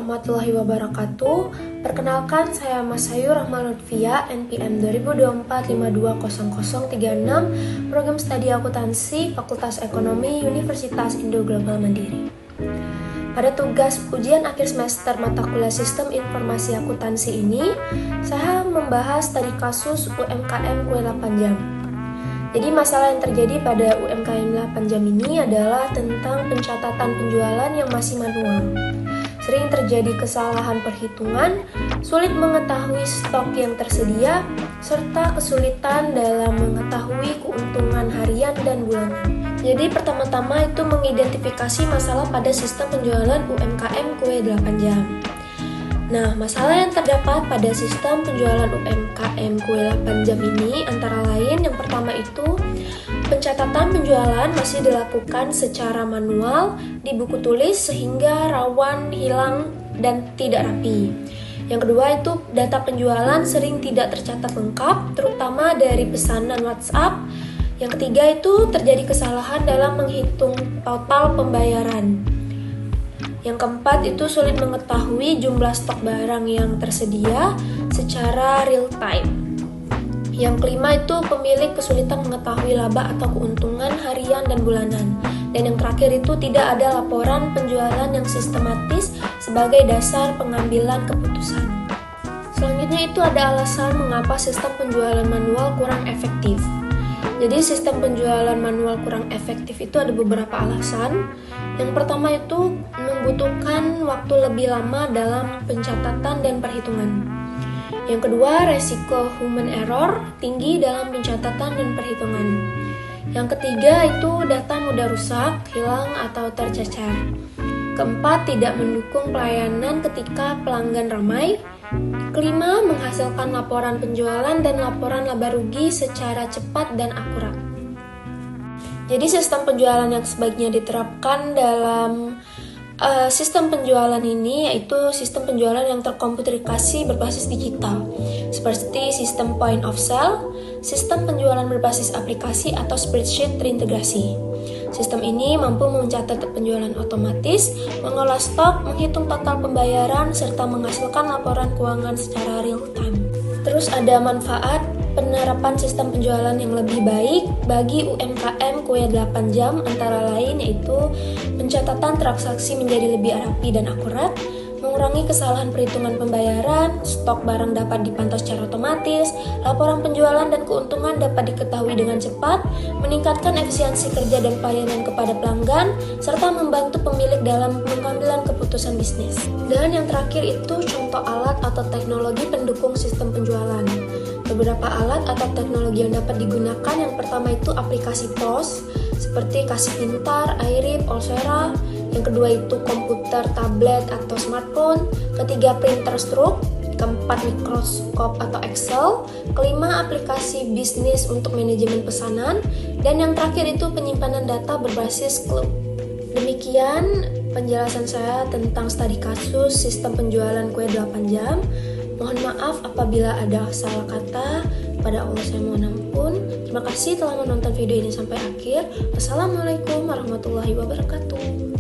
warahmatullahi wabarakatuh. Perkenalkan, saya Mas Ayu Rahma Lutfia, NPM 2024520036, Program Studi Akuntansi, Fakultas Ekonomi, Universitas Indo Global Mandiri. Pada tugas ujian akhir semester mata kuliah Sistem Informasi Akuntansi ini, saya membahas studi kasus UMKM kue 8 jam. Jadi masalah yang terjadi pada UMKM 8 jam ini adalah tentang pencatatan penjualan yang masih manual. Sering terjadi kesalahan perhitungan, sulit mengetahui stok yang tersedia, serta kesulitan dalam mengetahui keuntungan harian dan bulanan. Jadi pertama-tama itu mengidentifikasi masalah pada sistem penjualan UMKM kue 8 jam. Nah, masalah yang terdapat pada sistem penjualan UMKM kue 8 jam ini antara lain yang pertama itu pencatatan penjualan masih dilakukan secara manual di buku tulis sehingga rawan hilang dan tidak rapi. Yang kedua itu data penjualan sering tidak tercatat lengkap, terutama dari pesanan WhatsApp. Yang ketiga itu terjadi kesalahan dalam menghitung total pembayaran. Yang keempat itu sulit mengetahui jumlah stok barang yang tersedia secara real time. Yang kelima itu pemilik kesulitan mengetahui laba atau keuntungan harian dan bulanan. Dan yang terakhir itu tidak ada laporan penjualan yang sistematis sebagai dasar pengambilan keputusan. Selanjutnya itu ada alasan mengapa sistem penjualan manual kurang efektif. Jadi sistem penjualan manual kurang efektif itu ada beberapa alasan. Yang pertama itu membutuhkan waktu lebih lama dalam pencatatan dan perhitungan. Yang kedua, resiko human error tinggi dalam pencatatan dan perhitungan. Yang ketiga itu data mudah rusak, hilang atau tercecer. Keempat, tidak mendukung pelayanan ketika pelanggan ramai. Kelima, menghasilkan laporan penjualan dan laporan laba rugi secara cepat dan akurat. Jadi sistem penjualan yang sebaiknya diterapkan dalam sistem penjualan ini yaitu sistem penjualan yang terkomputerisasi berbasis digital seperti sistem point of sale, sistem penjualan berbasis aplikasi atau spreadsheet terintegrasi. Sistem ini mampu mencatat penjualan otomatis, mengolah stok, menghitung total pembayaran, serta menghasilkan laporan keuangan secara real time. Terus ada manfaat penerapan sistem penjualan yang lebih baik bagi UMKM kue 8 jam antara lain yaitu pencatatan transaksi menjadi lebih rapi dan akurat, mengurangi kesalahan perhitungan pembayaran, stok barang dapat dipantau secara otomatis, laporan penjualan dan keuntungan dapat diketahui dengan cepat, meningkatkan efisiensi kerja dan pelayanan kepada pelanggan, serta membantu pemilik dalam pengambilan keputusan bisnis. Dan yang terakhir itu contoh alat atau teknologi pendukung sistem penjualan. Beberapa alat atau teknologi yang dapat digunakan yang pertama itu aplikasi POS seperti Kasih Pintar, iRip, Olsera. Yang kedua itu komputer, tablet atau smartphone. Ketiga printer stroke. Keempat mikroskop atau Excel. Kelima aplikasi bisnis untuk manajemen pesanan. Dan yang terakhir itu penyimpanan data berbasis cloud. Demikian penjelasan saya tentang studi kasus sistem penjualan kue 8 jam. Mohon maaf apabila ada salah kata. Pada Allah saya mohon ampun. Terima kasih telah menonton video ini sampai akhir. Wassalamualaikum warahmatullahi wabarakatuh.